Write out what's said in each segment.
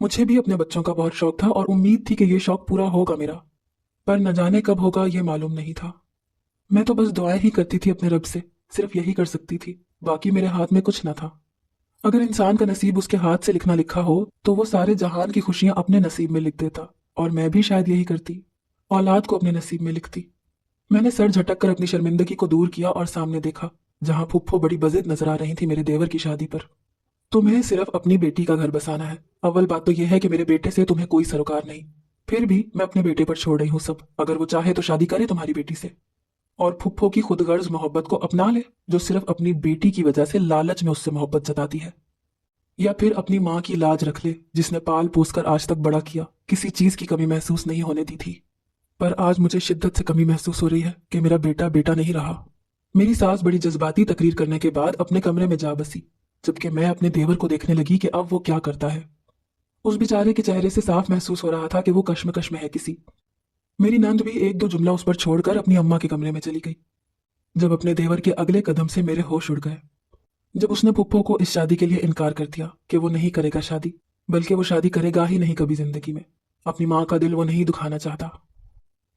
मुझे भी अपने बच्चों का बहुत शौक था और उम्मीद थी कि ये शौक पूरा होगा मेरा, पर न जाने कब होगा ये मालूम नहीं था। मैं तो बस दुआएं ही करती थी अपने रब से, सिर्फ यही कर सकती थी, बाकी मेरे हाथ में कुछ न था। अगर इंसान का नसीब उसके हाथ से लिखना लिखा हो तो वो सारे जहान की खुशियां अपने नसीब में लिख देता, और मैं भी शायद यही करती, औलाद को अपने नसीब में लिखती। मैंने सर झटक कर अपनी शर्मिंदगी को दूर किया और सामने देखा, जहां फुप्पो बड़ी बजिद नजर आ रही थी मेरे देवर की शादी पर। तुम्हें सिर्फ अपनी बेटी का घर बसाना है। अव्वल बात तो यह है कि मेरे बेटे से तुम्हें कोई सरोकार नहीं। फिर भी मैं अपने बेटे पर छोड़ रही हूँ सब। अगर वो चाहे तो शादी करे तुम्हारी बेटी से, और फुप्पो की खुदगर्ज मोहब्बत को अपना ले, जो सिर्फ अपनी बेटी की वजह से लालच में उससे मोहब्बत जताती है। या फिर अपनी माँ की लाज रख ले, जिसने पाल पोस कर आज तक बड़ा किया, किसी चीज की कमी महसूस नहीं होने दी थी। पर आज मुझे शिद्दत से कमी महसूस हो रही है कि मेरा बेटा बेटा नहीं रहा। मेरी सास बड़ी जज्बाती तकरीर करने के बाद अपने कमरे में जा बसी, जबकि मैं अपने देवर को देखने लगी कि अब वो क्या करता है। उस बेचारे के चेहरे से साफ महसूस हो रहा था कि वो कश्मकश में है किसी। मेरी नंद भी एक दो जुमला उस पर छोड़कर अपनी अम्मा के कमरे में चली गई, जब अपने देवर के अगले कदम से मेरे होश उड़ गए। जब उसने पुप्पो को इस शादी के लिए इनकार कर दिया कि वो नहीं करेगा शादी, बल्कि वो शादी करेगा ही नहीं कभी जिंदगी में। अपनी माँ का दिल वो नहीं दुखाना चाहता।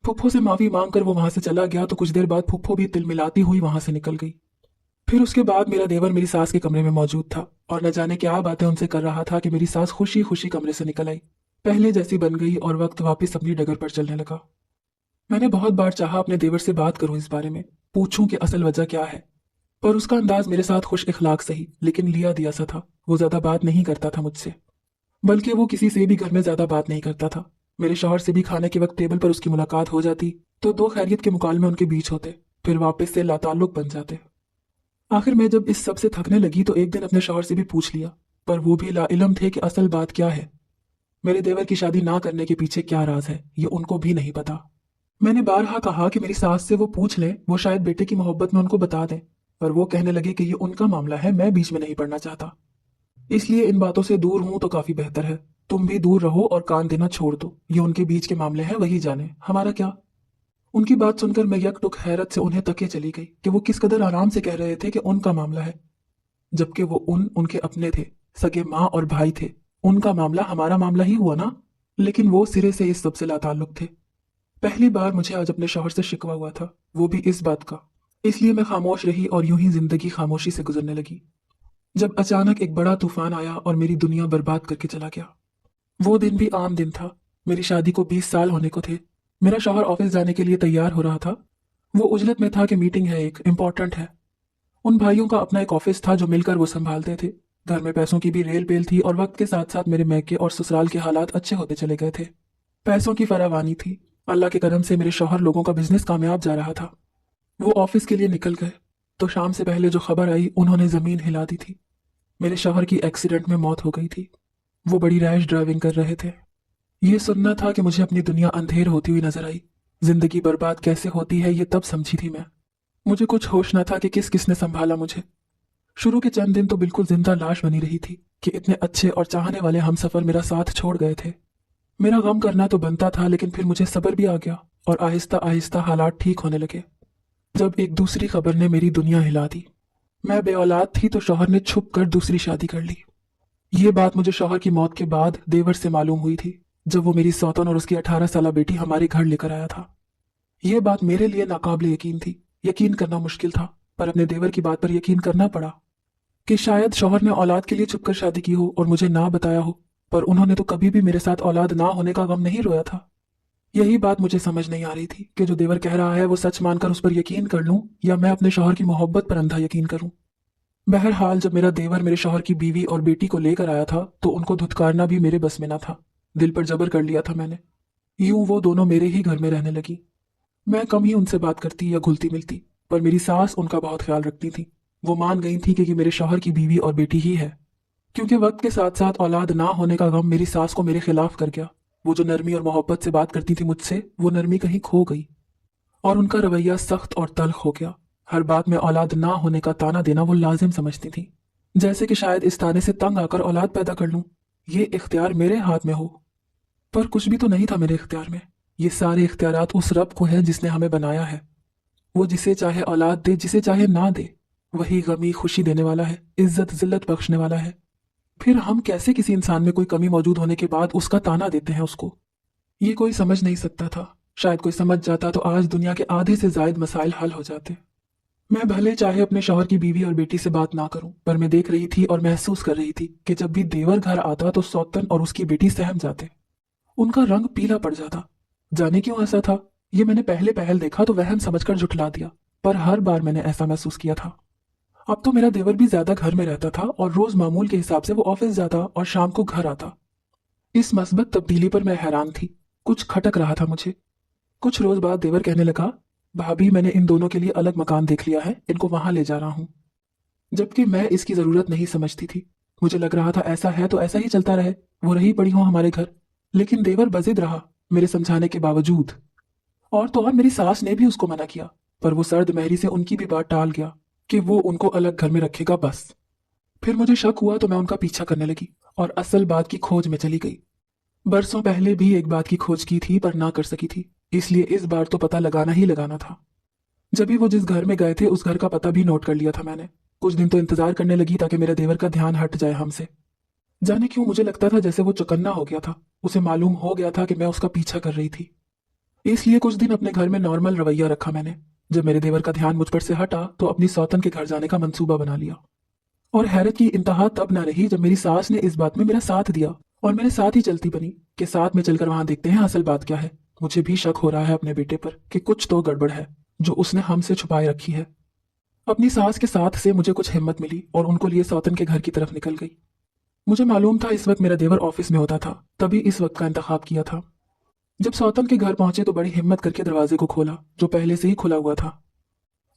फुप्पो से माफी मांगकर वो वहां से चला गया तो कुछ देर बाद फुप्पो भी तिलमिलाती हुई वहां से निकल गई। फिर उसके बाद मेरा देवर मेरी सास के कमरे में मौजूद था और न जाने क्या बातें उनसे कर रहा था कि मेरी सास खुशी खुशी कमरे से निकल आई, पहले जैसी बन गई और वक्त वापस अपनी डगर पर चलने लगा। मैंने बहुत बार चाहा अपने देवर से बात करूं इस बारे में, पूछूं कि असल वजह क्या है, पर उसका अंदाज मेरे साथ खुश इखलाक सही लेकिन लिया दिया सा था। वो ज्यादा बात नहीं करता था मुझसे, बल्कि वो किसी से भी घर में ज्यादा बात नहीं करता था। मेरे शौहर से भी खाने के वक्त टेबल पर उसकी मुलाकात हो जाती तो दो खैरियत के मुकालमे उनके बीच होते, फिर वापस से लाताल्लुक बन जाते। आखिर मैं जब इस सब से थकने लगी तो एक दिन अपने शौहर से भी पूछ लिया, पर वो भी लाइलम थे कि असल बात क्या है। मेरे देवर की शादी ना करने के पीछे क्या राज है ये उनको भी नहीं पता। मैंने बारहा कहा कि मेरी सास से वो पूछ लें, वो शायद बेटे की मोहब्बत में उनको बता दें, पर वो कहने लगे कि ये उनका मामला है, मैं बीच में नहीं पड़ना चाहता। इसलिए इन बातों से दूर हूं तो काफी बेहतर है। तुम भी दूर रहो और कान देना छोड़ दो, ये उनके बीच के मामले हैं, वही जाने, हमारा क्या। उनकी बात सुनकर मैं यकटुक हैरत से उन्हें तके चली गई कि वो किस कदर आराम से कह रहे थे कि उनका मामला है, जबकि वो उनके अपने थे, सगे माँ और भाई थे। उनका मामला हमारा मामला ही हुआ ना। लेकिन वो सिरे से इस सबसे लाताल्लुक थे। पहली बार मुझे आज अपने शौहर से शिकवा हुआ था, वो भी इस बात का। इसलिए मैं खामोश रही और यूं ही जिंदगी खामोशी से गुजरने लगी, जब अचानक एक बड़ा तूफान आया और मेरी दुनिया बर्बाद करके चला गया। वो दिन भी आम दिन था। मेरी शादी को 20 साल होने को थे। मेरा शौहर ऑफिस जाने के लिए तैयार हो रहा था। वो उजलत में था कि मीटिंग है, एक इम्पोर्टेंट है। उन भाइयों का अपना एक ऑफिस था जो मिलकर वो संभालते थे। घर में पैसों की भी रेल पेल थी और वक्त के साथ साथ मेरे मैके और ससुराल के हालात अच्छे होते चले गए थे। पैसों की फरावानी थी। अल्लाह के करम से मेरे शौहर लोगों का बिजनेस कामयाब जा रहा था। वो ऑफिस के लिए निकल गए तो शाम से पहले जो खबर आई उन्होंने जमीन हिला दी थी। मेरे शौहर की एक्सीडेंट में मौत हो गई थी। वो बड़ी रैश ड्राइविंग कर रहे थे। ये सुनना था कि मुझे अपनी दुनिया अंधेर होती हुई नजर आई। जिंदगी बर्बाद कैसे होती है ये तब समझी थी मैं। मुझे कुछ होश न था कि किस किसने संभाला मुझे। शुरू के चंद दिन तो बिल्कुल जिंदा लाश बनी रही थी कि इतने अच्छे और चाहने वाले हमसफर मेरा साथ छोड़ गए थे। मेरा गम करना तो बनता था, लेकिन फिर मुझे सब्र भी आ गया और आहिस्ता आहिस्ता हालात ठीक होने लगे, जब एक दूसरी खबर ने मेरी दुनिया हिला दी। मैं बे औलाद थी तो शौहर ने छुप कर दूसरी शादी कर ली। ये बात मुझे शौहर की मौत के बाद देवर से मालूम हुई थी, जब वो मेरी सौतन और उसकी 18 साला बेटी हमारे घर लेकर आया था। ये बात मेरे लिए नाकाबिले यकीन थी। यकीन करना मुश्किल था, पर अपने देवर की बात पर यकीन करना पड़ा कि शायद शौहर ने औलाद के लिए छुपकर शादी की हो और मुझे ना बताया हो, पर उन्होंने तो कभी भी मेरे साथ औलाद ना होने का गम नहीं रोया था। यही बात मुझे समझ नहीं आ रही थी कि जो देवर कह रहा है वो सच मानकर उस पर यकीन कर लूं या मैं अपने शौहर की मोहब्बत पर अंधा यकीन करूं। बहरहाल जब मेरा देवर मेरे शौहर की बीवी और बेटी को लेकर आया था तो उनको धुतकारना भी मेरे बस में न था। दिल पर जबर कर लिया था मैंने। यूं वो दोनों मेरे ही घर में रहने लगी। मैं कम ही उनसे बात करती या घुलती मिलती, पर मेरी सास उनका बहुत ख्याल रखती थी। वो मान गई थी कि मेरे शौहर की बीवी और बेटी ही है। क्योंकि वक्त के साथ साथ औलाद ना होने का गम मेरी सास को मेरे खिलाफ कर गया। वो जो नरमी और मोहब्बत से बात करती थी मुझसे, वो नरमी कहीं खो गई और उनका रवैया सख्त और तल्ख हो गया। हर बात में औलाद ना होने का ताना देना वो लाजिम समझती थी, जैसे कि शायद इस ताने से तंग आकर औलाद पैदा कर लूं, ये इख्तियार मेरे हाथ में हो। पर कुछ भी तो नहीं था मेरे इख्तियार में। ये सारे इख्तियारात उस रब को है जिसने हमें बनाया है। वो जिसे चाहे औलाद दे, जिसे चाहे ना दे। वही गमी खुशी देने वाला है, इज्जत जिल्लत बख्शने वाला है। फिर हम कैसे किसी इंसान में कोई कमी मौजूद होने के बाद उसका ताना देते हैं उसको? ये कोई समझ नहीं सकता था। शायद कोई समझ जाता तो आज दुनिया के आधे से ज्यादा मसाइल हल हो जाते। मैं भले चाहे अपने शौहर की बीवी और बेटी से बात ना करूं, पर मैं देख रही थी और महसूस कर रही थी कि जब भी देवर घर आता तो सौतन और उसकी बेटी सहम जाते। उनका रंग पीला पड़ जाता। जाने क्यों ऐसा था? ये मैंने पहले पहल देखा तो वहम समझकर झुठला दिया, पर हर बार मैंने ऐसा महसूस किया था। अब तो मेरा देवर भी ज्यादा घर में रहता था और रोज मामूल के हिसाब से वो ऑफिस जाता और शाम को घर आता। इस मस्बत तब्दीली पर मैं हैरान थी। कुछ खटक रहा था मुझे। कुछ रोज बाद देवर कहने लगा, भाभी मैंने इन दोनों के लिए अलग मकान देख लिया है, इनको वहां ले जा रहा हूं। जबकि मैं इसकी जरूरत नहीं समझती थी। मुझे लग रहा था ऐसा है तो ऐसा ही चलता रहे, वो रही पड़ी हो हमारे घर। लेकिन देवर बजिद रहा, मेरे समझाने के बावजूद। और तो और मेरी सास ने भी उसको मना किया, पर वो सर्द महरी से उनकी भी बात टाल गया कि वो उनको अलग घर में रखेगा बस। फिर मुझे शक हुआ तो मैं उनका पीछा करने लगी और असल बात की खोज में चली गई। बरसों पहले भी एक बात की खोज की थी पर ना कर सकी थी, इसलिए इस बार तो पता लगाना ही लगाना था। जब भी वो जिस घर में गए थे उस घर का पता भी नोट कर लिया था मैंने। कुछ दिन तो इंतजार करने लगी ताकि मेरे देवर का ध्यान हट जाए हमसे। जाने क्यों मुझे लगता था जैसे वो चौकन्ना हो गया था, उसे मालूम हो गया था कि मैं उसका पीछा कर रही थी। इसलिए कुछ दिन अपने घर में नॉर्मल रवैया रखा मैंने। जब मेरे देवर का ध्यान मुझ पर से हटा तो अपनी सौतन के घर जाने का मंसूबा बना लिया। और हैरत की इंतहा तब न रही जब मेरी सास ने इस बात में मेरा साथ दिया और मेरे साथ ही चलती बनी कि साथ में चलकर वहां देखते हैं असल बात क्या है। मुझे भी शक हो रहा है अपने बेटे पर कि कुछ तो गड़बड़ है जो उसने हमसे छुपाए रखी है। अपनी सास के साथ से मुझे कुछ हिम्मत मिली और उनको लिए सौतन के घर की तरफ निकल गई। मुझे मालूम था इस वक्त मेरा देवर ऑफिस में होता था, तभी इस वक्त का इंतखाब किया था। जब सौतन के घर पहुंचे तो बड़ी हिम्मत करके दरवाजे को खोला जो पहले से ही खुला हुआ था।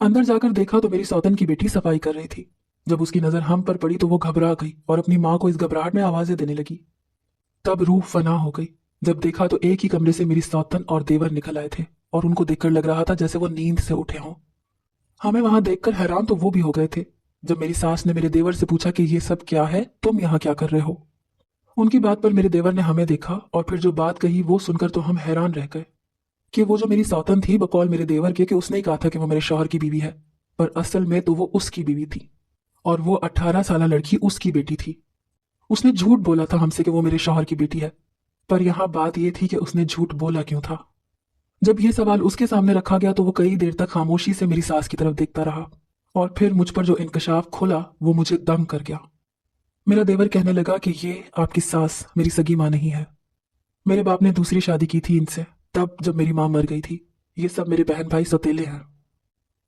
अंदर जाकर देखा तो मेरी सौतन की बेटी सफाई कर रही थी। जब उसकी नजर हम पर पड़ी तो वो घबरा गई और अपनी माँ को इस घबराहट में आवाजें देने लगी। तब रूह फना हो गई जब देखा तो एक ही कमरे से मेरी सौतन और देवर निकल आए थे और उनको देखकर लग रहा था जैसे वो नींद से उठे हों। हमें वहां देखकर हैरान तो वो भी हो गए थे। जब मेरी सास ने मेरे देवर से पूछा कि ये सब क्या है, तुम यहाँ क्या कर रहे हो। उनकी बात पर मेरे देवर ने हमें देखा और फिर जो बात कही वो सुनकर तो हम हैरान रह गए कि वो जो मेरी सौतन थी बकौल मेरे देवर के कि उसने ही कहा था कि वो मेरे शौहर की बीवी है, पर असल में तो वो उसकी बीवी थी और वो 18 साल लड़की उसकी बेटी थी। उसने झूठ बोला था हमसे कि वो मेरे शौहर की बेटी है, पर यहाँ बात ये थी कि उसने झूठ बोला क्यों था। जब ये सवाल उसके सामने रखा गया तो वो कई देर तक खामोशी से मेरी सास की तरफ देखता रहा और फिर मुझ पर जो इंकशाफ खुला वो मुझे दंग कर गया। मेरा देवर कहने लगा कि ये आपकी सास मेरी सगी माँ नहीं है। मेरे बाप ने दूसरी शादी की थी इनसे, तब जब मेरी माँ मर गई थी। ये सब मेरे बहन भाई सौतेले हैं।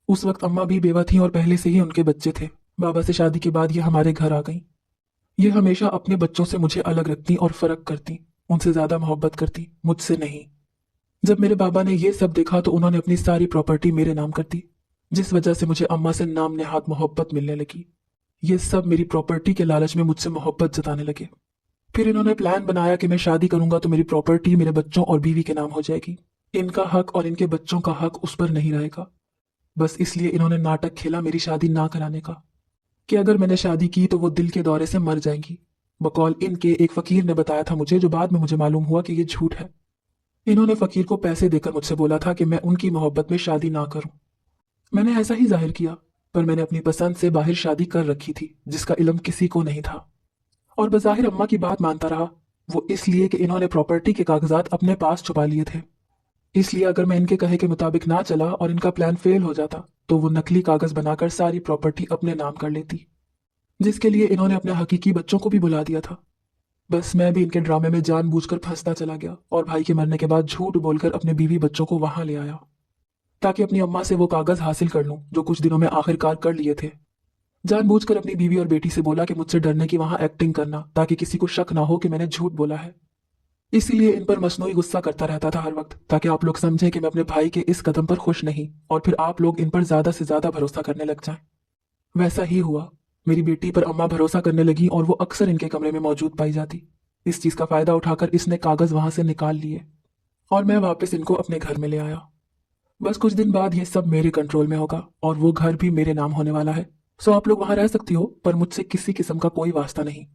उस वक्त अम्मा भी बेवा थी और पहले से ही उनके बच्चे थे। बाबा से शादी के बाद ये हमारे घर आ गई। ये हमेशा अपने बच्चों से मुझे अलग रखती और फर्क करती, उनसे ज्यादा मोहब्बत करती, मुझसे नहीं। जब मेरे बाबा ने ये सब देखा तो उन्होंने अपनी सारी प्रॉपर्टी मेरे नाम कर दी, जिस वजह से मुझे अम्मा से नाम नेहात मोहब्बत मिलने लगी। ये सब मेरी प्रॉपर्टी के लालच में मुझसे मोहब्बत जताने लगे। फिर इन्होंने प्लान बनाया कि मैं शादी करूंगा तो मेरी प्रॉपर्टी मेरे बच्चों और बीवी के नाम हो जाएगी। इनका हक और इनके बच्चों का हक उस पर नहीं रहेगा। बस इसलिए इन्होंने नाटक खेला मेरी शादी ना कराने का, कि अगर मैंने शादी की तो वो दिल के दौरे से मर जाएंगी। बकौल इनके एक फकीर ने बताया था मुझे, जो बाद में मुझे मालूम हुआ कि ये झूठ है। इन्होंने फकीर को पैसे देकर मुझसे बोला था कि मैं उनकी मोहब्बत में शादी ना करूं। मैंने ऐसा ही जाहिर किया, पर मैंने अपनी पसंद से बाहर शादी कर रखी थी जिसका इल्म किसी को नहीं था। और बज़ाहिर अम्मा की बात मानता रहा, वो इसलिए कि इन्होंने प्रॉपर्टी के कागजात अपने पास छुपा लिए थे। इसलिए अगर मैं इनके कहे के मुताबिक ना चला और इनका प्लान फेल हो जाता तो वो नकली कागज बनाकर सारी प्रॉपर्टी अपने नाम कर लेती, जिसके लिए इन्होंने अपने हकीकी बच्चों को भी बुला दिया था। बस मैं भी इनके ड्रामे में जानबूझकर फंसता चला गया और भाई के मरने के बाद झूठ बोलकर अपने बीवी बच्चों को वहां ले आया ताकि अपनी अम्मा से वो कागज हासिल कर लूं जो कुछ दिनों में आखिरकार कर लिए थे। जानबूझकर अपनी बीवी और बेटी से बोला कि मुझसे डरने की वहां एक्टिंग करना ताकि किसी को शक ना हो कि मैंने झूठ बोला है। इसीलिए इन पर मसनूई गुस्सा करता रहता था हर वक्त, ताकि आप लोग समझें कि मैं अपने भाई के इस कदम पर खुश नहीं और फिर आप लोग इन पर ज्यादा से ज्यादा भरोसा करने लग जाएं। वैसा ही हुआ। मेरी बेटी पर अम्मा भरोसा करने लगी और वो अक्सर इनके कमरे में मौजूद पाई जाती। इस चीज का फायदा उठाकर इसने कागज वहां से निकाल लिए और मैं वापस इनको अपने घर में ले आया। बस कुछ दिन बाद ये सब मेरे कंट्रोल में होगा और वो घर भी मेरे नाम होने वाला है। सो आप लोग वहां रह सकती हो, पर मुझसे किसी किस्म का कोई वास्ता नहीं।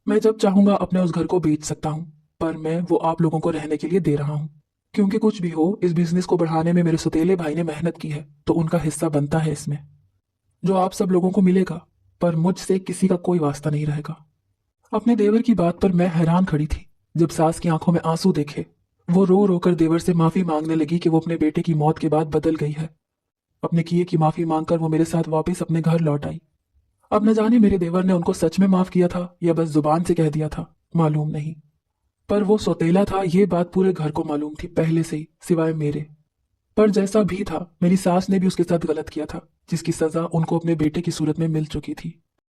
मैं जब चाहूंगा अपने उस घर को बेच सकता हूँ, पर मैं वो आप लोगों को रहने के लिए दे रहा हूँ। क्योंकि कुछ भी हो, इस बिजनेस को बढ़ाने में मेरे सौतेले भाई ने मेहनत की है तो उनका हिस्सा बनता है इसमें, जो आप सब लोगों को मिलेगा, पर मुझसे किसी का कोई वास्ता नहीं रहेगा। अपने देवर की बात पर मैं हैरान खड़ी थी जब सास की आंखों में आंसू देखे। वो रो रो कर देवर से माफी मांगने लगी कि वो अपने बेटे की मौत के बाद बदल गई है। अपने किए की माफी मांगकर वो मेरे साथ वापस अपने घर लौट आई। अब न जाने मेरे देवर ने उनको सच में माफ किया था या बस जुबान से कह दिया था, मालूम नहीं। पर वो सौतेला था ये बात पूरे घर को मालूम थी पहले से ही, सिवाय मेरे। पर जैसा भी था, मेरी सास ने भी उसके साथ गलत किया था, जिसकी सजा उनको अपने बेटे की सूरत में मिल चुकी थी।